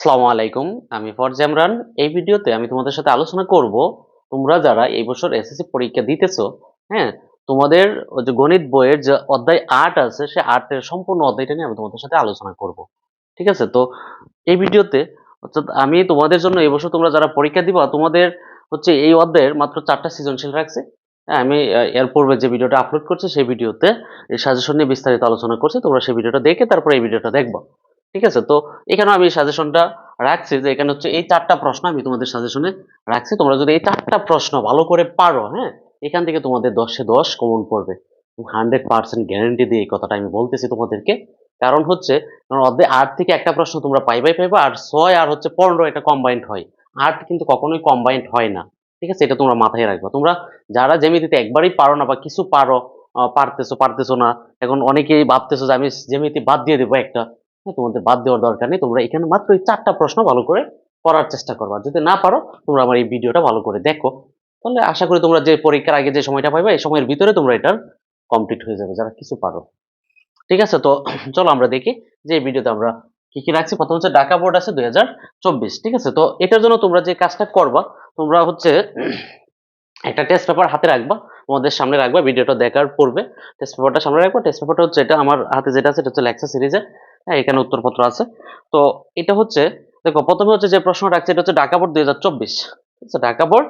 আসসালামু আলাইকুম। আমি ফরজ ইমরান। এই ভিডিওতে আমি তোমাদের সাথে আলোচনা করব, তোমরা যারা এই বছর এসএসসি পরীক্ষা দিতেছো, হ্যাঁ? তোমাদের ওই যে গণিত বইয়ের যে অধ্যায় ৮ আছে, সে ৮ এর সম্পূর্ণ অধ্যায়টা নিয়ে আমি তোমাদের সাথে আলোচনা করব। ঠিক আছে? তো এই ভিডিওতে অর্থাৎ আমি তোমাদের জন্য এই বছর তোমরা যারা পরীক্ষা দিবা, তোমাদের হচ্ছে এই অধ্যায়ের মাত্র ৪ টা সৃজনশীল রাখছি। হ্যাঁ, আমি এর পূর্বে যে ভিডিওটা আপলোড করছি সেই ভিডিওতে এই সাজেশন নিয়ে বিস্তারিত আলোচনা করছি। তোমরা সেই ভিডিওটা দেখে তারপরে এই ভিডিওটা দেখবা। ঠিক আছে? তো এখানেও আমি সাজেশনটা রাখছি যে এখানে হচ্ছে এই ৪ টা প্রশ্ন আমি তোমাদের সাজেশনে রাখছি। তোমরা যদি এই ৪ টা প্রশ্ন ভালো করে পারো, হ্যাঁ? এখান থেকে তোমাদের ১০ এ ১০ কমন পড়বে। 100% গ্যারান্টি দিয়ে এই কথাটা আমি বলতেছি তোমাদেরকে। কারণ হচ্ছে কারণ অধ্যায় ৮ থেকে একটা প্রশ্ন তোমরা পাইবাই পাইবা, আর ৬ আর হচ্ছে ১৫ এটা কম্বাইন্ড হয়। ৮ কিন্তু কখনোই কম্বাইন্ড হয় না। ঠিক আছে? এটা তোমরা মাথায় রাখবা। তোমরা যারা জ্যামিতিতে একবারেই পারো না বা কিছু পারো, পারতেছো না। এখন অনেকেই ভাবতেছো যে আমি জ্যামিতি বাদ দিয়ে দেব একটা। হ্যাঁ, তোমাদের বাদ দেওয়ার দরকার নেই। তোমরা এখানে মাত্র এই ৪ টা প্রশ্ন ভালো করে পড়ার চেষ্টা করবা। যদি না পারো, তোমরা আমার এই ভিডিওটা ভালো করে দেখো। তাহলে আশা করি তোমরা যে পরীক্ষার আগে যে সময়টা পাইবা, এই সময়ের ভিতরে তোমরা এটার কমপ্লিট হয়ে যাবে যারা কিছু পারো। ঠিক আছে? তো চলো আমরা দেখি যে এই ভিডিওতে আমরা কি কি রাখছি। প্রথম হচ্ছে ঢাকা বোর্ড আছে ২০২৪। ঠিক আছে? তো এটার জন্য তোমরা যে কাজটা করবা, তোমরা হচ্ছে একটা টেস্ট পেপার হাতে রাখবা, তোমাদের সামনে রাখবা ভিডিওটা দেখার পূর্বে। টেস্ট পেপারটা সামনে রাখবা। টেস্ট পেপারটা হচ্ছে এটা আমার হাতে যেটা আছে, এটা হচ্ছে লেকচার সিরিজের। হ্যাঁ, এখানে উত্তরপত্র আছে। তো এটা হচ্ছে, দেখো প্রথমে হচ্ছে যে প্রশ্ন রাখছে এটা হচ্ছে ঢাকা বোর্ড ২০২৪। ঠিক আছে? ঢাকা বোর্ড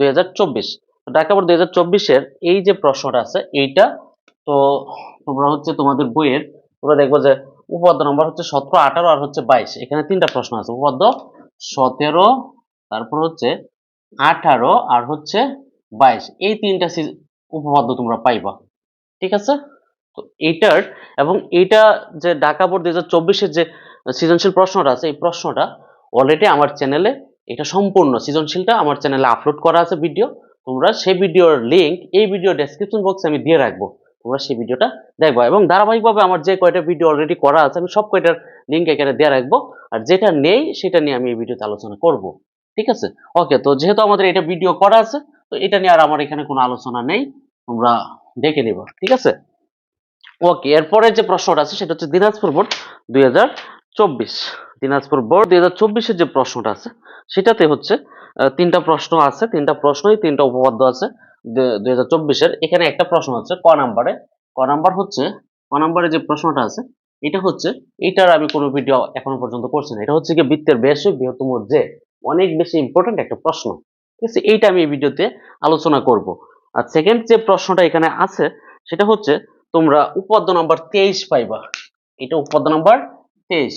২০২৪। ঢাকা বোর্ড ২০২৪ এর এই যে প্রশ্নটা আছে এইটা, তো তোমরা হচ্ছে তোমাদের বইয়ের তোমরা দেখবো যে উপপাদ্য নম্বর হচ্ছে ১৭, ১৮ আর হচ্ছে ২২। এখানে ৩টা প্রশ্ন আছে। উপপাদ্য ১৭, তারপর হচ্ছে ১৮ আর হচ্ছে ২২। এই ৩টা উপপাদ্য তোমরা পাইবা। ঠিক আছে? তো এইটার এবং এইটা যে ঢাকা বোর্ড ২০২৪ এর যে সৃজনশীল প্রশ্নটা আছে, এই প্রশ্নটা অলরেডি আমার চ্যানেলে, এটা সম্পূর্ণ সৃজনশীলটা আমার চ্যানেলে আপলোড করা আছে ভিডিও। তোমরা সেই ভিডিওর লিংক এই ভিডিও ডেসক্রিপশন বক্সে আমি দিয়ে রাখবো। তোমরা সেই ভিডিওটা দেখবা এবং ধারাবাহিকভাবে আমার যে কয়টা ভিডিও অলরেডি করা আছে আমি সব কয়টার লিংক এখানে দিয়ে রাখবো। আর যেটা নেই সেটা নিয়ে আমি এই ভিডিওতে আলোচনা করব। ঠিক আছে? ওকে, তো যেহেতু আমাদের এটা ভিডিও করা আছে, তো এটা নিয়ে আর আমার এখানে কোনো আলোচনা নেই। তোমরা দেখে নিবা। ঠিক আছে? ওকে, এরপরে যে প্রশ্নটা আছে সেটা হচ্ছে দিনাজপুর বোর্ড ২০২৪। দিনাজপুর বোর্ড ২০২৪ এর যে প্রশ্নটা আছে সেটাতে হচ্ছে ৩টা প্রশ্ন আছে। ৩টা প্রশ্নই ৩টা উপপাদ্য আছে ২০২৪ এর। এখানে একটা প্রশ্ন হচ্ছে ক নাম্বারে। ক নাম্বার হচ্ছে, ক নাম্বারে যে প্রশ্নটা আছে এটা হচ্ছে, এটার আমি কোনো ভিডিও এখনো পর্যন্ত করছি না। এটা হচ্ছে কি বৃত্তের ব্যাসই বৃহত্তম যে, অনেক বেশি ইম্পর্টেন্ট একটা প্রশ্ন। ঠিক আছে? এইটা আমি এই ভিডিওতে আলোচনা করব। আর সেকেন্ড যে প্রশ্নটা এখানে আছে সেটা হচ্ছে তোমরা উপপাদ্য নাম্বার 23 পাইবা। এটা উপপাদ্য নাম্বার 23।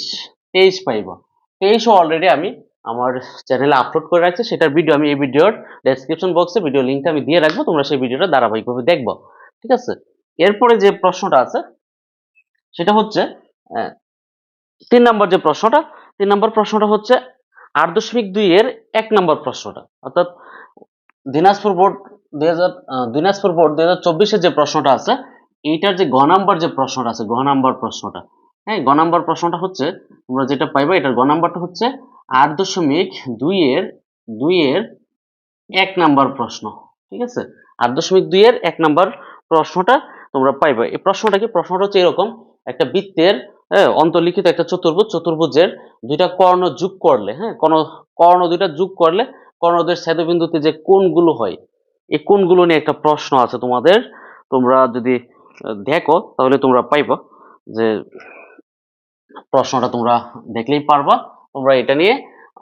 23 পাইবা। 23 অলরেডি আমি আমার চ্যানেলে আপলোড করে রাখছি। সেটার ভিডিও আমি এই ভিডিওর ডেসক্রিপশন বক্সে ভিডিও লিংকটা আমি দিয়ে রাখবো। তোমরা সেই ভিডিওটা ধারাবাহিকভাবে দেখবা। ঠিক আছে? এরপরে যে প্রশ্নটা আছে সেটা হচ্ছে আহ, ৩ নম্বর যে প্রশ্নটা, ৩ নম্বর প্রশ্নটা হচ্ছে ৮.২ এর ১ নম্বর প্রশ্নটা। অর্থাৎ দিনাজপুর বোর্ড ২০০০ দিনাজপুর বোর্ড ২০২৪ এর যে প্রশ্নটা আছে, এইটার যে গ নাম্বার যে প্রশ্নটা আছে, গ নাম্বার প্রশ্নটা, হ্যাঁ, গ নাম্বার প্রশ্নটা হচ্ছে তোমরা যেটা পাইবা, এটার গ নাম্বারটা হচ্ছে ৮.২ এর ২ এর ১ নাম্বার প্রশ্ন। ঠিক আছে? ৮.২ এর ১ নাম্বার প্রশ্নটা তোমরা পাইবা। এই প্রশ্নটা কি? প্রশ্নটা হচ্ছে এরকম, একটা বৃত্তের, হ্যাঁ, অন্তর্লিখিত একটা চতুর্ভুজ, চতুর্ভুজের ২ টা কর্ণ যোগ করলে, হ্যাঁ, কর্ণ ২ টা যোগ করলে কর্ণদ্বয়ের ছেদবিন্দুতে যে কোণগুলো হয়, এই কোণগুলো নিয়ে একটা প্রশ্ন আছে তোমাদের। তোমরা যদি দেখো তাহলে তোমরা পাইবা যে প্রশ্নটা তোমরা দেখলেই পারবা। তোমরা এটা নিয়ে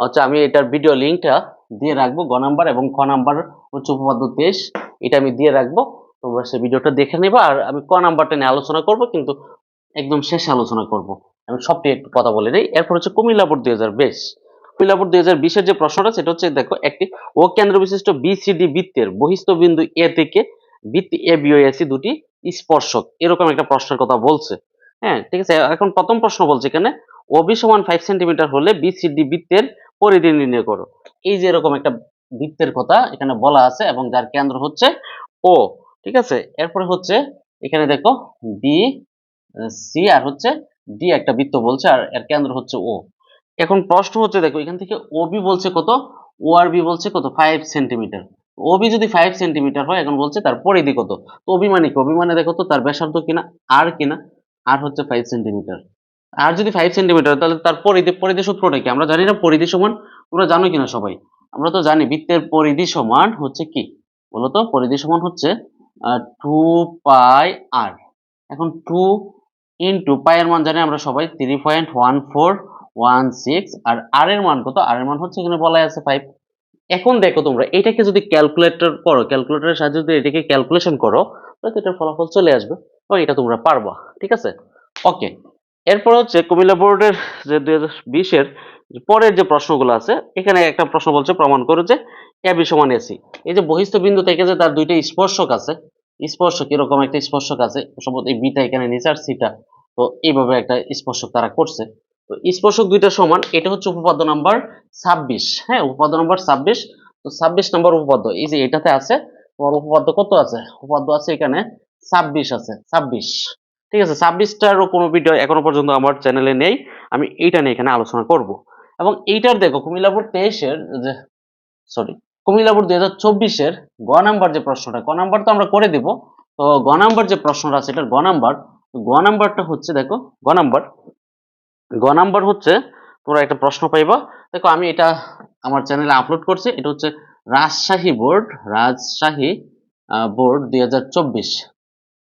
হচ্ছে আমি এটার ভিডিও লিংকটা দিয়ে রাখবো। গ নাম্বার এবং খ নাম্বার হচ্ছে উপপাদ্য ২৩, এটা আমি দিয়ে রাখবো। তোমরা সেই ভিডিওটা দেখে নেবা। আর আমি ক নাম্বারটা নিয়ে আলোচনা করব, কিন্তু একদম শেষে আলোচনা করব। আমি সবটি একটু কথা বলে নেই। এরপর হচ্ছে কুমিল্লা বোর্ড ২০২০। কুমিল্লা বোর্ড ২০২০ এর যে প্রশ্নটা সেটা হচ্ছে, দেখো, একটি ও কেন্দ্র বিশিষ্ট বিসিডি বৃত্তের বহিস্থ বিন্দু এ থেকে বৃত্তি এ বি ও এসি দুটি স্পর্শক, এরকম একটা প্রশ্নের কথা বলছে। হ্যাঁ, ঠিক আছে? এখন প্রথম প্রশ্ন বলছে এখানে ওবি সমান 5 সেন্টিমিটার হলে বিসিডি বৃত্তের পরিধি নির্ণয় করো। এই যে এরকম একটা বৃত্তের কথা এখানে বলা আছে এবং যার কেন্দ্র হচ্ছে ও। ঠিক আছে? এরপরে হচ্ছে এখানে দেখো বি, সি আর হচ্ছে ডি একটা বৃত্ত বলছে, আর এর কেন্দ্র হচ্ছে ও। এখন প্রশ্ন হচ্ছে, দেখো এখান থেকে ওবি বলছে কত, ও আর বি বলছে কত, 5 সেন্টিমিটার। ওবি যদি 5 সেন্টিমিটার হয়, এখন বলছে তার পরিধি কত। তো ওবি মানে কি? ওবি মানে দেখো তো তার ব্যাসার্ধ কিনা, আর কিনা, আর হচ্ছে 5 সেন্টিমিটার। আর যদি 5 সেন্টিমিটার, তাহলে তার পরিধি সূত্রটা কি আমরা জানি না? পরিধি সমান, তোমরা জানো কিনা সবাই? আমরা তো জানি বৃত্তের পরিধি সমান হচ্ছে কি বলতো? পরিধি সমান হচ্ছে 2 পাই r। এখন 2 পাই এর মান জানি আমরা সবাই 3.1416, আর r এর মান কত? r এর মান হচ্ছে এখানে বলাই আছে 5। এখন দেখো তোমরা এটাকে যদি ক্যালকুলেটর করো, ক্যালকুলেটরের সাহায্যে যদি এটাকে ক্যালকুলেশন করো, তাহলে এটার ফলাফল চলে আসবে এবং এটা তোমরা পারবা। ঠিক আছে, ওকে। এরপর হচ্ছে কুমিল্লা বোর্ডের যে 2020-এর পরের যে প্রশ্নগুলো আছে, এখানে একটা প্রশ্ন বলছে প্রমাণ করো যে AB সমান AC। এই যে বহিস্থ বিন্দু থেকে যে তার দুইটা স্পর্শক আছে, স্পর্শক এরকম একটা স্পর্শক আছে, সম্ভবত এই বিটা এখানে নিচে আর সিটা, তো এইভাবে একটা স্পর্শক তারা করছে। তো স্পর্শক দুইটা সমান, এটা হচ্ছে উপপাদ্য নাম্বার 26। হ্যাঁ, উপপাদ্য নাম্বার 26। তো 26 নম্বর উপপাদ্য এই যে এটাতে আছে। তোমার উপপাদ্য কত আছে? উপপাদ্য আছে এখানে 26 আছে, 26। ঠিক আছে, 26টারও কোনো ভিডিও এখনো পর্যন্ত আমার চ্যানেলে নেই। আমি এইটা নিয়ে এখানে আলোচনা করব। এবং এইটার দেখো কুমিল্লা বোর্ড 23-এর যে সরি কুমিল্লা বোর্ড 2024-এর গ নাম্বার যে প্রশ্নটা, ক নাম্বার তো আমরা করে দিব। তো গ নাম্বার যে প্রশ্নটা আছে এটার গ নাম্বারটা হচ্ছে দেখো, গ নাম্বার গ নাম্বার হচ্ছে তোমরা একটা প্রশ্ন পাইবা। দেখো আমি এটা আমার চ্যানেলে আপলোড করছি। এটা হচ্ছে রাজশাহী বোর্ড 2024,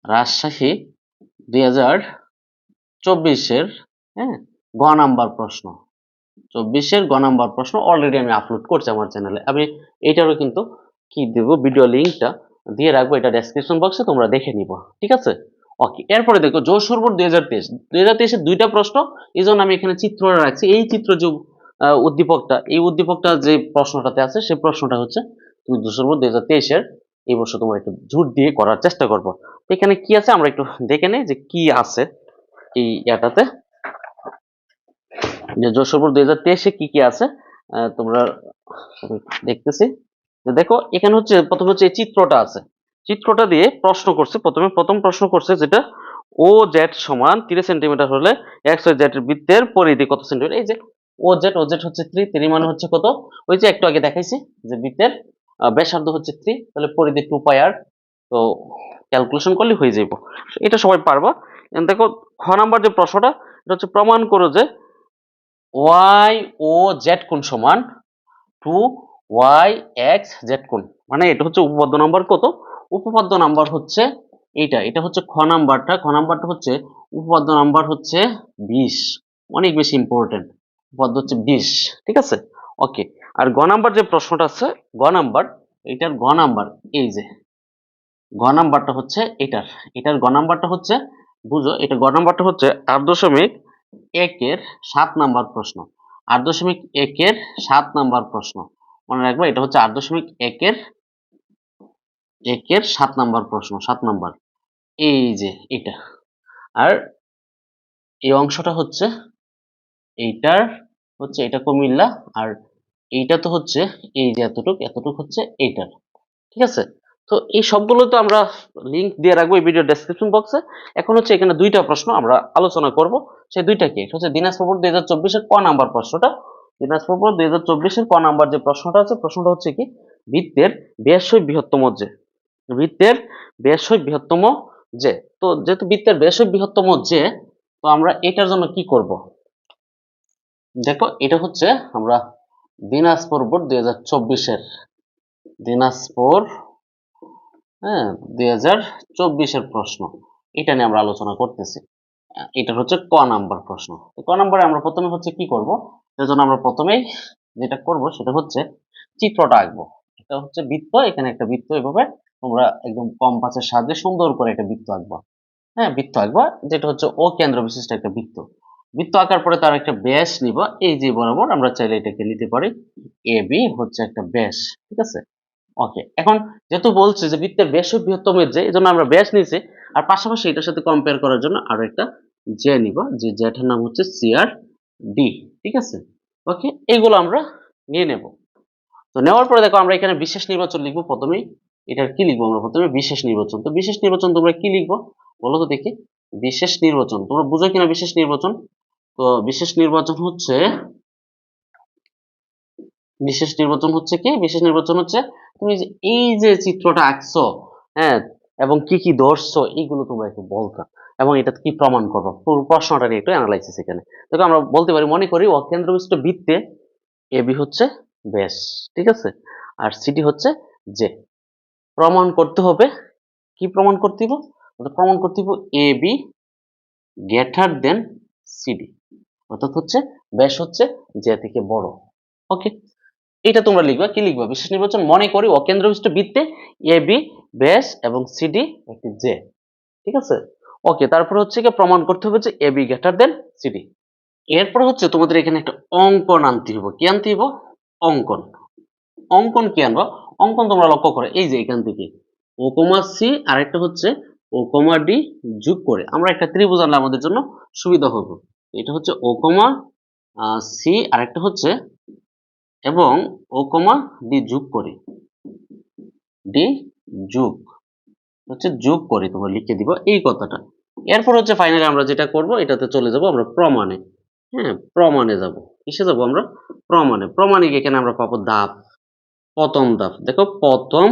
রাজশাহী 2024-এর, হ্যাঁ, গ নাম্বার প্রশ্ন। 24-এর গ নাম্বার প্রশ্ন অলরেডি আমি আপলোড করছি আমার চ্যানেলে। আমি এইটারও কিন্তু কি দেব, ভিডিও লিঙ্কটা দিয়ে রাখবো এটা ডেসক্রিপশন বক্সে, তোমরা দেখে নিবো। ঠিক আছে, ওকে। এরপরে দেখো যশোর বোর্ড 2023-এর দুইটা প্রশ্ন, এই জন্য আমি এখানে চিত্র রাখছি। এই চিত্র যে উদ্দীপকটা যে প্রশ্নটাতে আছে, সেই প্রশ্নটা হচ্ছে তুমি যশোর বোর্ড 2023-এর এই বছর তোমরা একটু জোর দিয়ে করার চেষ্টা করবো। এখানে কি আছে আমরা একটু দেখে নেই যে কি আছে এই ইয়াটাতে, যে যশোর বোর্ড 2023-এ কি কি আছে। তোমরা দেখতেছি যে দেখো এখানে হচ্ছে প্রথমে হচ্ছে এই চিত্রটা আছে, চিত্রটা দিয়ে প্রশ্ন করছে। প্রথম প্রশ্ন করছে যেটা ও জেড সমান 30 সেন্টিমিটার হলে এক্স ওয়াই জেড এর বৃত্তের পরিধি কত সেন্টিমিটার। এই যে ও জেড হচ্ছে 3 মানে হচ্ছে কত? ওই যে একটু আগে দেখাইছি যে বৃত্তের ব্যাসার্ধ হচ্ছে 3, তাহলে পরিধি 2 পাই r। তো ক্যালকুলেশন করলে হয়ে যাইব, এটা সবাই পারবা। দেখো খ নাম্বার যে প্রশ্নটা, এটা হচ্ছে প্রমাণ করো যে ওয়াই ও জেড কোণ সমান 2yx z কোণ। মানে এটা হচ্ছে উপপাদ্য নাম্বার কত? উপপাদ্য নাম্বার হচ্ছে এটা হচ্ছে খ নাম্বারটা হচ্ছে উপপাদ্য নাম্বার হচ্ছে 20। অনেক বেশি ইম্পর্টেন্ট, উপপাদ্য হচ্ছে 20। ঠিক আছে, ওকে। আর গ নাম্বার যে প্রশ্নটা আছে, এটার গ নাম্বার, এই যে গ নাম্বারটা হচ্ছে এটার গ নাম্বারটা হচ্ছে, বুঝো, এটা গ নাম্বারটা হচ্ছে 8.1-এর 7 নাম্বার প্রশ্ন। 8.1-এর 7 নাম্বার প্রশ্ন মনে রাখবো। এটা হচ্ছে 8.1-এর 7 নাম্বার প্রশ্ন, 7 নাম্বার, এই যে এটা। আর এই অংশটা হচ্ছে এটা কুমিল্লা, আর এইটা তো হচ্ছে এই যে এতটুক হচ্ছে এইটার। ঠিক আছে, তো এই সবগুলো তো আমরা লিংক দিয়ে রাখবো এই ভিডিও ডেসক্রিপশন বক্সে। এখন হচ্ছে এখানে দুইটা প্রশ্ন আমরা আলোচনা করব, সেই দুইটা কি? এটা হচ্ছে দিনাজপুর বোর্ড 2024-এর ক নাম্বার প্রশ্নটা। দিনাজপুর বোর্ড 2024-এর ক নাম্বার যে প্রশ্নটা আছে, প্রশ্নটা হচ্ছে কি বৃত্তের ব্যাসই বৃহত্তম যে, বৃত্তের ব্যাসই বৃহত্তম যে। তো যেহেতু বৃত্তের ব্যাসই বৃহত্তম যে, তো আমরা এটার জন্য কি করব? দেখো এটা হচ্ছে আমরা দিনাজপুর বোর্ড 2024-এর, দিনাজপুর, হ্যাঁ, 2024-এর প্রশ্ন, এটা নিয়ে আমরা আলোচনা করতেছি। এটা হচ্ছে ক নাম্বার প্রশ্ন। ক নাম্বারে আমরা প্রথমে হচ্ছে কি করব, এর জন্য আমরা প্রথমেই যেটা করব সেটা হচ্ছে চিত্রটা আঁকবো। এটা হচ্ছে বৃত্ত, এখানে একটা বৃত্ত, এভাবে তোমরা একদম কম্পাসের সাহায্যে সুন্দর করে একটা বৃত্ত আঁকবা। হ্যাঁ, বৃত্ত আঁকবা, যেটা হচ্ছে ও কেন্দ্র বিশিষ্ট একটা বৃত্ত। বৃত্ত আঁকার পরে তার একটা ব্যাস নিবা, এই যে বরাবর আমরা চাইলে এটাকে নিতে পারি এ বি হচ্ছে একটা ব্যাস। ঠিক আছে, ওকে। এখন যেহেতু বলছে যে বৃত্তের ব্যাসই বৃহত্তমের যে, এই জন্য আমরা ব্যাস নিয়েছি। আর পাশাপাশি এটার সাথে কম্পেয়ার করার জন্য আরো একটা জে নিব, যে জেটার নাম হচ্ছে সিআর ডি। ঠিক আছে, ওকে, এইগুলো আমরা নিয়ে নেব। তো নেওয়ার পরে দেখো আমরা এখানে বিশেষ নির্বাচন লিখবো প্রথমেই। এটার কি লিখবো আমরা প্রথমে? বিশেষ নির্বাচন। তো বিশেষ নির্বাচন তোমরা কি লিখবো বলো তো দেখি? বিশেষ নির্বাচন তোমরা বুঝো কিনা বিশেষ নির্বাচন? তো বিশেষ নির্বাচন হচ্ছে কি? বিশেষ নির্বাচন হচ্ছে তুমি এই যে চিত্রটা আঁকছো, হ্যাঁ, এবং কি কি ধরছো, এইগুলো তোমরা একটু বলতা। এবং এটা কি প্রমাণ করবো, পুরো প্রশ্নটা নিয়ে একটু অ্যানালাইসিস এখানে দেখো। আমরা বলতে পারি, মনে করি অকেন্দ্রবিষ্ট বৃত্তে এবি হচ্ছে ব্যাস, ঠিক আছে, আর সিডি হচ্ছে জে। প্রমাণ করতে হবে, কি প্রমাণ করতে হবে? প্রমাণ করতে হবে এবি গ্রেটার দেন সিডি, অর্থাৎ হচ্ছে ব্যাস হচ্ছে জে থেকে বড়। ওকে, এটা তোমরা লিখবা, কি লিখবা? বিশেষ নির্বাচন, মনে করি অকেন্দ্রবিষ্ট বৃত্তে এবি ব্যাস এবং সিডি একটি জে, ঠিক আছে। ওকে, তারপর হচ্ছে কি প্রমাণ করতে হবে যে এবি গ্রেটার দেন সিডি। এরপর হচ্ছে তোমাদের এখানে একটা অঙ্কন আনতে হবে। কি আনতে হবে? অঙ্কন। অঙ্কন কি আনবা? অঙ্কন তোমরা লক্ষ্য করো, এই যে এখান থেকে ও কমা সি আর একটা হচ্ছে ও কমা ডি যোগ করে আমরা একটা ত্রিভুজ আনলে আমাদের জন্য সুবিধা হবে। এটা হচ্ছে ও কমা সি আর একটা হচ্ছে এবং ও কমা ডি যোগ করে, ডি যোগ হচ্ছে যোগ করে তোমরা লিখে দিবা এই কথাটা। এরপর হচ্ছে ফাইনালি আমরা যেটা করব, এটাতে চলে যাব আমরা প্রমাণে। হ্যাঁ, প্রমাণে যাব। কিসে যাব আমরা? প্রমাণে। প্রমাণে এখানে আমরা পাবো ধাপ, প্রথম ধাপ দেখো, প্রথম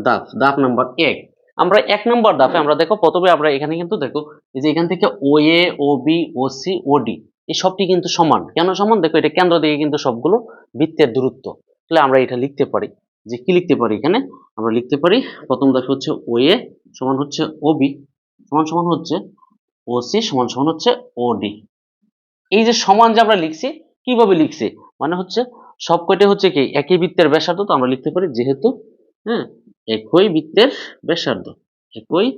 ধাপ, ধাপ নাম্বার 1। আমরা 1 নম্বর ধাপে আমরা দেখো, প্রথমে আমরা এখানে কিন্তু দেখো এই যে এখান থেকে ও এ, ও বি, ও সি, ও ডি এই সবটি কিন্তু সমান। কেন সমান? দেখো এটা কেন্দ্র থেকে কিন্তু সবগুলো বৃত্তের দূরত্ব। তাহলে আমরা এটা লিখতে পারি যে কি লিখতে পারি এখানে? আমরা লিখতে পারি প্রথম ধাপে হচ্ছে ও এ সমান হচ্ছে ও বি সমান সমান হচ্ছে ও সি সমান সমান হচ্ছে ও ডি। এই যে সমান যে আমরা লিখছি, কিভাবে লিখছি? মানে হচ্ছে সবকটা হচ্ছে কি একই বৃত্তের ব্যাসার্ধ, তো আমরা লিখতে পারি যেহেতু হ্যাঁ একই বৃত্তের ব্যাসার্ধ, একই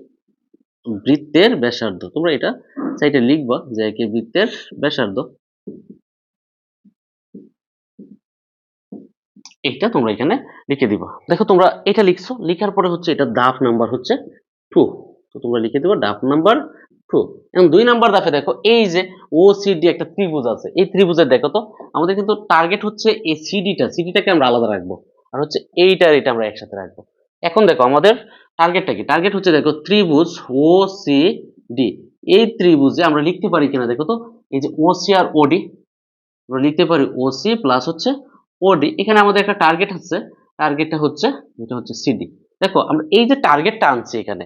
বৃত্তের ব্যাসার্ধ। তোমরা এটা সাইডে লিখবা যে একই বৃত্তের ব্যাসার্ধ, এটা তোমরা এখানে লিখে দিবা। দেখো তোমরা এটা লিখছো, লিখার পরে হচ্ছে এটা ধাপ নাম্বার হচ্ছে 2, তো তোমরা লিখে দিবা ধাপ নাম্বার 2। এবং 2 নাম্বার ধাপে দেখো এই যে ও সিডি একটা ত্রিভুজ আছে, এই ত্রিভুজের দেখো তো আমাদের কিন্তু টার্গেট হচ্ছে এই সিডিটাকে আমরা আলাদা রাখবো, আর হচ্ছে এটা আমরা একসাথে রাখবো। এখন দেখো আমাদের টার্গেটটা কি? টার্গেট হচ্ছে দেখো ত্রিভুজ ও সি ডি, এই ত্রিভুজে আমরা লিখতে পারি কিনা দেখো তো, এই যে ও সি আর ওডি আমরা লিখতে পারি ও সি প্লাস হচ্ছে ওডি। এখানে আমাদের একটা টার্গেট আছে, টার্গেটটা হচ্ছে এটা হচ্ছে সিডি। দেখো আমরা এই যে টার্গেটটা আনছি এখানে,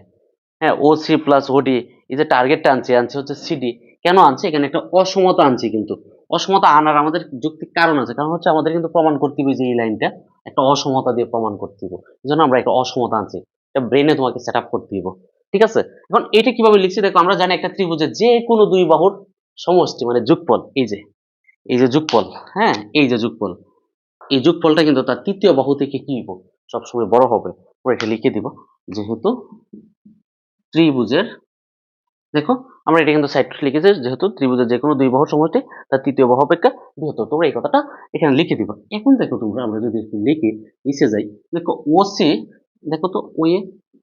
হ্যাঁ ও সি প্লাস ওডি, এই যে টার্গেটটা আনছি হচ্ছে সিডি। কেন আনছি? এখানে একটা অসমতা আনছি, কিন্তু অসমতা আনার আমাদের যৌক্তিক কারণ আছে। কারণ হচ্ছে আমাদের কিন্তু প্রমাণ করতে হবে যে এই লাইনটা একটা অসমতা দিয়ে প্রমাণ করতে হবে, এই জন্য আমরা একটা অসমতা আনছি। এটা ব্রেনে তোমাকে সেট আপ করতে হবে, ঠিক আছে। এখন এটা কিভাবে লিখছি দেখো, আমরা জানি একটা ত্রিভুজের যে কোনো দুই বাহুর সমষ্টি মানে যোগফল, এই যে যোগফল, হ্যাঁ এই যে যোগফল, এই যোগফলটা কিন্তু তার তৃতীয় বাহু থেকে কি হবে? সবসময় বড় হবে। আমরা এটা লিখে দিব যেহেতু ত্রিভুজের, দেখো আমরা এটা কিন্তু সাইড লিখেছি যেহেতু ত্রিভুজের যে কোনো দুই বাহুর সমষ্টি তার তৃতীয় বাহু অপেক্ষা বৃহত্তর। তোমরা এই কথাটা এখানে লিখে দিবা। এখন দেখো তোমরা আমরা যদি একটু লিখে নিচে যাই, দেখো ও সি, দেখো তো ও এ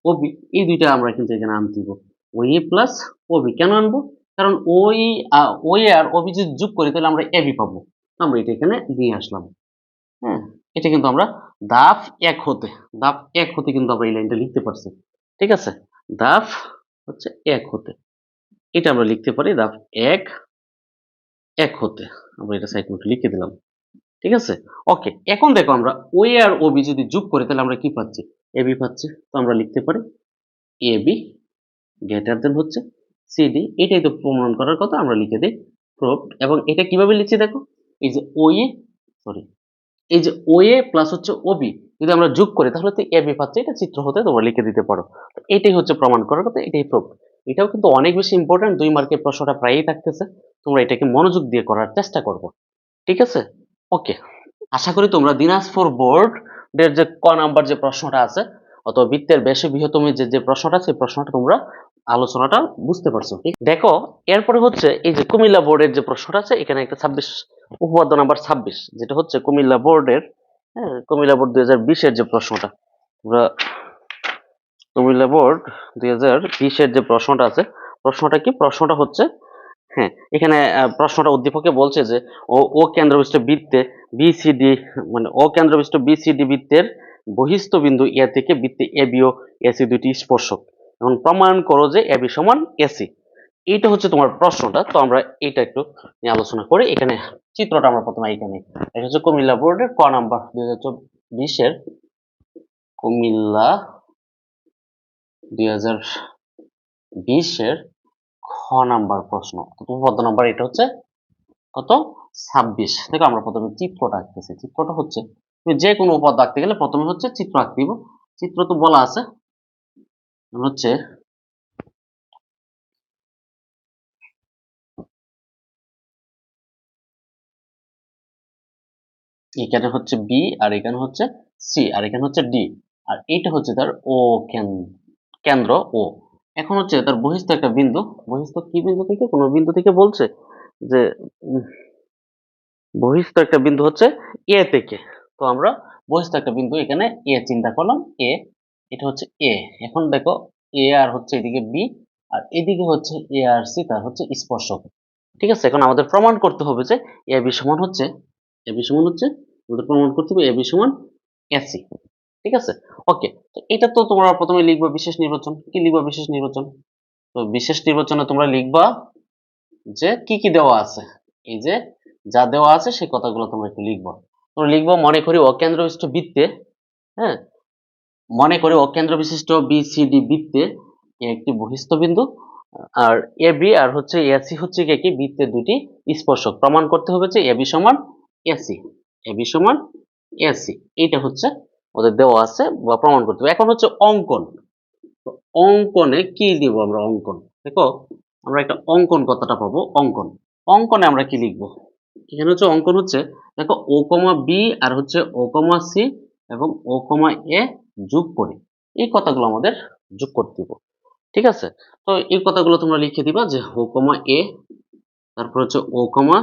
ও বি, এই দুইটা আমরা কিন্তু এখানে আনতে দিব ও এ প্লাস ও বি। কেন আনবো? কারণ ও এ আর ও বি যদি যোগ করি তাহলে আমরা এ বি পাবো। আমরা এটা এখানে নিয়ে আসলাম। হ্যাঁ, এটা কিন্তু আমরা ধাপ 1 হতে, ধাপ 1 হতে কিন্তু আমরা এই লাইনটা লিখতে পারছি, ঠিক আছে। ধাপ হচ্ছে 1 হতে, এটা আমরা লিখতে পারি ধাপ 1 1 হতে। আমরা এটা সাইড নোটে লিখে দিলাম, ঠিক আছে। ওকে, এখন দেখো আমরা ও এ আর ও বি যদি যোগ করি তাহলে আমরা কি পাচ্ছি? এ বি পাচ্ছি। তো আমরা লিখতে পারি এ বি গ্রেটার দেন হচ্ছে সিডি। এটাই তো প্রমাণ করার কথা, আমরা লিখে দিই প্রুভড। এবং এটা কিভাবে লিখছি দেখো, এই যে ও এ, সরি, এই যে ও এ প্লাস হচ্ছে ও বি যদি আমরা যোগ করি তাহলে তো এ বি পাচ্ছি। এটা চিত্র হতে তোমরা লিখে দিতে পারো। তো এটাই হচ্ছে প্রমাণ করার কথা, এটাই প্রুফ। এটাও কিন্তু অনেক বেশি ইম্পর্টেন্ট, 2 মার্কের প্রশ্নটা প্রায়ই থাকতেছে। তোমরা এটাকে মনোযোগ দিয়ে করার চেষ্টা করবো, ঠিক আছে। ওকে, আশা করি তোমরা দিনাজপুর বোর্ড এর যে ক নাম্বার যে প্রশ্নটা আছে অথবা বৃত্তের বেশি বৃহত্তম যে প্রশ্নটা, সেই প্রশ্নটা তোমরা আলোচনাটা বুঝতে পারছো। ঠিক দেখো, এরপরে হচ্ছে এই যে কুমিল্লা বোর্ডের যে প্রশ্নটা আছে, এখানে একটা 26 উপপাদ্য নাম্বার 26, যেটা হচ্ছে কুমিল্লা বোর্ডের, হ্যাঁ কুমিল্লা বোর্ড 2020 এর যে প্রশ্নটা, তোমরা কুমিল্লা বোর্ড 2020 এর যে প্রশ্নটা আছে, প্রশ্নটা কি? প্রশ্নটা হচ্ছে, হ্যাঁ এখানে প্রশ্নটা উদ্দীপকে বলছে যে ও কেন্দ্রবিষ্ট বৃত্তে বিসিডি, মানে ও কেন্দ্রবিষ্ট বিসিডি বৃত্তের বহিস্থ বিন্দু এ থেকে বৃত্তে এবি ও এসি দুইটি স্পর্শক। এখন প্রমাণ করো যে এবি সমান এসি। এইটা হচ্ছে তোমার প্রশ্নটা। তো আমরা এটা একটু নিয়ে আলোচনা করি। এখানে চিত্রটা আমরা প্রথমে এখানে, এটা হচ্ছে কুমিল্লা বোর্ডের ক নাম্বার 2020 এর, কুমিল্লা 2020 এর খ নাম্বার প্রশ্ন। উপপাদ্য নাম্বার এটা হচ্ছে কত? 26। দেখো আমরা প্রথমে চিত্রটা আঁকতেছি। চিত্রটা হচ্ছে তুমি যে কোনো উপপাদ্য আঁকতে গেলে প্রথমে হচ্ছে চিত্র আঁকতে দিব। চিত্র তো বলা আছে হচ্ছে এখানে হচ্ছে বি, আর এখানে হচ্ছে সি, আর এখানে হচ্ছে ডি, আর এইটা হচ্ছে তার ও কেন্দ্র ও। এখন হচ্ছে তার বহিস্থ একটা বিন্দু। বহিস্থ কি বিন্দু থেকে? কোনো বিন্দু থেকে বলছে যে বহিস্থ একটা বিন্দু হচ্ছে এ থেকে। তো আমরা বহিস্থ একটা বিন্দু এখানে এ চিন্তা করলাম। এ, এটা হচ্ছে এ। এখন দেখো এ আর হচ্ছে এদিকে বি, আর এদিকে হচ্ছে এ আর সি, তার হচ্ছে স্পর্শক। ঠিক আছে, এখন আমাদের প্রমাণ করতে হবে যে এ বি সমান হচ্ছে আমাদের প্রমাণ করতে হবে এ বি সমান এসি। ঠিক আছে, ওকে। তো এটা তো তোমরা প্রথমে লিখবা বিশেষ নির্বাচন। কি লিখবা? বিশেষ নির্বাচন। তো বিশেষ নির্বাচনে তোমরা লিখবা যে কি কি দেওয়া আছে। এই যে যা দেওয়া আছে সেই কথাগুলো তোমরা একটু লিখবা। তোমরা লিখবা, মনে করি অকেন্দ্র বিশিষ্ট বৃত্তে, হ্যাঁ, মনে করি অকেন্দ্র বিশিষ্ট বিসিডি বৃত্তে এ একটি বহিস্থ বিন্দু, আর এ বি আর হচ্ছে এসি হচ্ছে কি বৃত্তের দুটি স্পর্শক। প্রমাণ করতে হবে যে এ বি সমান এসি, এ বি সমান এসি। এইটা হচ্ছে ওদের দেওয়া আছে বা প্রমাণ করতে হবে। এখন হচ্ছে অঙ্কন। তো অঙ্কনে কি দিব আমরা? অঙ্কন, দেখো আমরা একটা অঙ্কন কথাটা পাবো। অঙ্কন, অঙ্কনে আমরা কি লিখবো? এখানে হচ্ছে অঙ্কন হচ্ছে, দেখো ও কমা বি আর হচ্ছে ও কমা সি এবং ও কমা এ যোগ করি, এই কথাগুলো আমাদের যোগ করতে দিব। ঠিক আছে, তো এই কথাগুলো তোমরা লিখে দিবা যে ও কমা এ, তারপর হচ্ছে ও কমা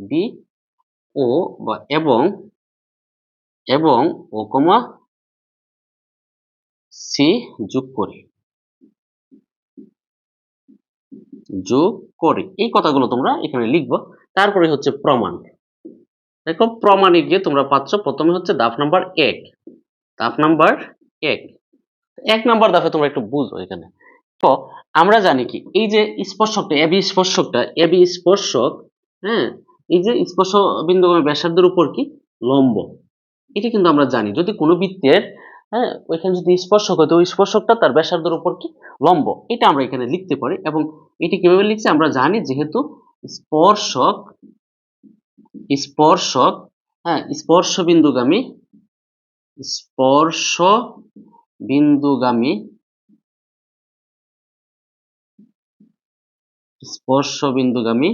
বি, ও বা এবং এবং ও কমা সি যোগ করি, যোগ করি, এই কথাগুলো তোমরা এখানে লিখবো। তারপরে হচ্ছে প্রমাণ। দেখো প্রমাণে গিয়ে তোমরা পাচ্ছ প্রথমে হচ্ছে ধাপ নাম্বার 1। ধাপ নাম্বার 1, 1 নাম্বার ধাপে তোমরা একটু বুঝো এখানে। তো আমরা জানি কি এই যে স্পর্শকটা এবি স্পর্শক, হ্যাঁ, এই যে স্পর্শ বিন্দু ব্যাসার্ধের উপর কি লম্ব, এটা কিন্তু আমরা জানি। যদি কোনো বৃত্তের, হ্যাঁ, ওইখানে যদি স্পর্শক হয় তো ওই স্পর্শকটা তার ব্যাসার্ধের উপর কি লম্ব, এটা আমরা এখানে লিখতে পারি। এবং এটি কিভাবে লিখছি আমরা জানি, যেহেতু স্পর্শক স্পর্শক হ্যাঁ, স্পর্শ বিন্দুগামী স্পর্শ বিন্দুগামী স্পর্শ বিন্দুগামী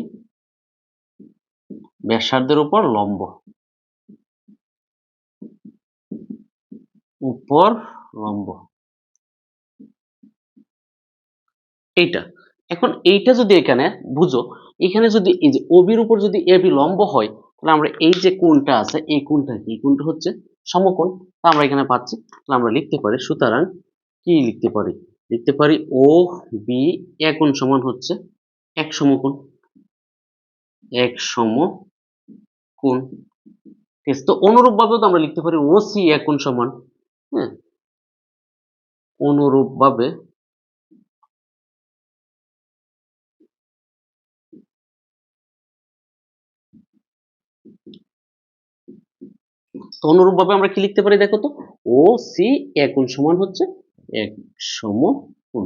ব্যাসার্ধের উপর লম্ব, উপর লম্ব, এইটা। এখন এইটা যদি এখানে বুঝো, এখানে যদি এই যে ওবির উপর যদি এবি লম্ব হয়, তাহলে আমরা এই যে কোণটা আছে, এই কোণটা কি? এই কোণটা হচ্ছে সমকোণ। তা আমরা এখানে পাচ্ছি, তাহলে আমরা লিখতে পারি, সুতরাং কি লিখতে পারি? লিখতে পারি ও বি এ কোণ সমান হচ্ছে এক সমকোণ, এক সমকোণ। ঠিক আছে, তো অনুরূপ ভাবেও তো আমরা লিখতে পারি ও সি এ কোণ সমান, হ্যাঁ, অনুরূপ ভাবে তো অনুরূপভাবে আমরা কি লিখতে পারি? দেখো তো, ও সি এ কোণ সমান হচ্ছে এক সমকোণ।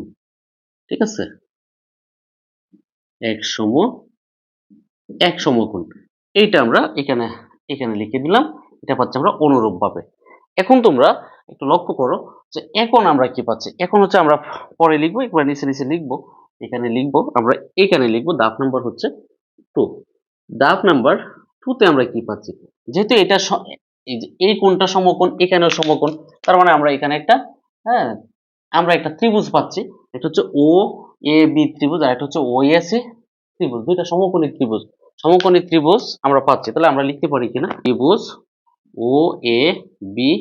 ঠিক আছে, এক সম এক সমকোণ, এইটা আমরা এখানে এখানে লিখে দিলাম। এটা পাচ্ছি আমরা অনুরূপভাবে। এখন তোমরা একটু লক্ষ্য করো যে এখন আমরা কি পাচ্ছি। এখন হচ্ছে আমরা পরে লিখবো, একবার নিচে নিচে লিখবো। এখানে লিখবো আমরা, এখানে লিখবো ধাপ নাম্বার হচ্ছে 2। ধাপ নাম্বার 2 তে আমরা কি পাচ্ছি? যেহেতু এটা এই যে এই কোণটা সমকোণ, এখানেও সমকোণ, তার মানে আমরা এখানে একটা, হ্যাঁ, আমরা একটা ত্রিভুজ পাচ্ছি। এটা হচ্ছে ও এ বি ত্রিভুজ, আর এটা হচ্ছে ও এ সি ত্রিভুজ। দুইটা সমকোণী ত্রিভুজ, সমকোণী ত্রিভুজ আমরা পাচ্ছি। তাহলে আমরা লিখতে পারি কিনা, ত্রিভুজ ও এ বি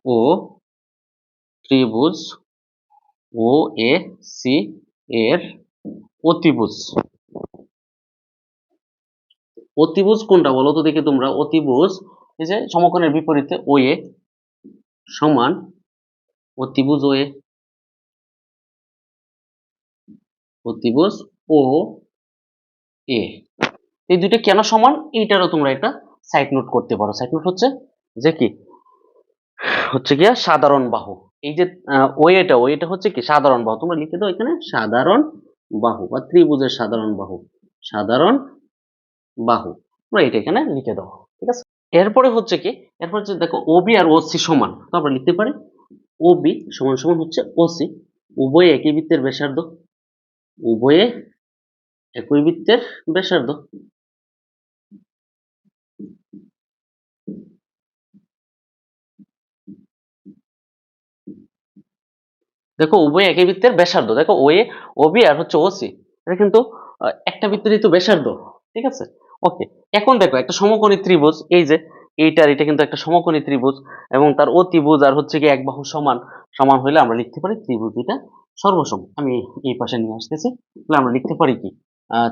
ও ত্রিভুজ ও এ সি এর অতিভুজ। অতিভুজ কোনটা বলো তো দেখি তোমরা? অতিভুজ এই যে সমকোণের বিপরীতে ও এ সমান অতিভুজ ও এ, অতিভুজ ও এ। এই দুইটা কেন সমান, এইটারও তোমরা একটা সাইড নোট করতে পারো। সাইড নোট হচ্ছে যে কি, হচ্ছে গিয়া সাধারণ বাহু। এই যে ওয়েটা হচ্ছে কি সাধারণ বাহু, তোমরা লিখে দাও এখানে সাধারণ বাহু বা ত্রিভুজের সাধারণ বাহু, সাধারণ বাহু তোমরা এটা এখানে লিখে দাও। ঠিক আছে, এরপরে হচ্ছে কি, এরপর হচ্ছে দেখো ওবি আর ওসি সমান, তো আমরা লিখতে পারি ওবি সমান সমান হচ্ছে ওসি, উভয়ে একই বৃত্তের ব্যাসার্ধ, উভয়ে একই বৃত্তের ব্যাসার্ধ। দেখো উভয় একই বৃত্তের ব্যাসার্ধ, দেখো ওএ ওবি আর হচ্ছে ওসি, এটা কিন্তু একটা বৃত্তেরই তো ব্যাসার্ধ। ঠিক আছে, ওকে। এখন দেখো একটা সমকোণী ত্রিভুজ, এই যে এইটার এটা কিন্তু একটা সমকোণী ত্রিভুজ, এবং তার অতিভুজ আর হচ্ছে কি এক বাহু সমান, সমান হইলে আমরা লিখতে পারি ত্রিভুজ এটা সর্বসম। আমি এই পাশে নিয়ে আসতেছি, তাহলে আমরা লিখতে পারি কি,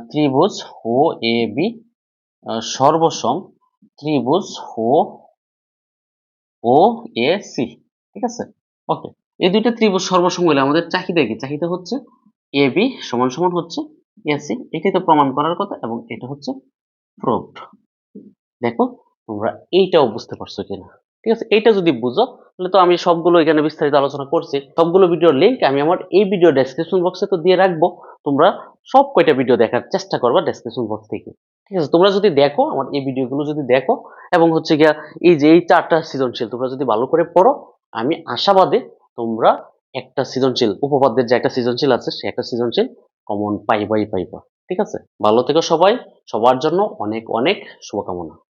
ত্রিভুজ ও এ বি সর্বসম, ত্রিভুজ ও ও এ সি। ঠিক আছে, ওকে। এই দুইটা ত্রিভুজ সর্বসম হলে আমাদের চাহিদা কি, চাহিদা হচ্ছে এ বি সমান সমান হচ্ছে এসি, এটাই তো প্রমাণ করার কথা, এবং এটা হচ্ছে প্রুফড। দেখো তোমরা এইটাও বুঝতে পারছো কিনা। ঠিক আছে, এইটা যদি বুঝো তাহলে তো আমি সবগুলো এখানে বিস্তারিত আলোচনা করছি, সবগুলো ভিডিওর লিংক আমি আমার এই ভিডিও ডেসক্রিপশন বক্সে তো দিয়ে রাখবো, তোমরা সব কয়টা ভিডিও দেখার চেষ্টা করবা ডেসক্রিপশন বক্স থেকে। ঠিক আছে, তোমরা যদি দেখো আমার এই ভিডিওগুলো যদি দেখো, এবং হচ্ছে গিয়া এই যে এই 4টা সৃজনশীল তোমরা যদি ভালো করে পড়ো, আমি আশাবাদী তোমরা একটা সৃজনশীল উপপাদ্যের যে একটা সৃজনশীল আছে সে একটা সৃজনশীল কমন পাইবাই পাইবা। ঠিক আছে, ভালো থেকো সবাই, সবার জন্য অনেক অনেক শুভকামনা।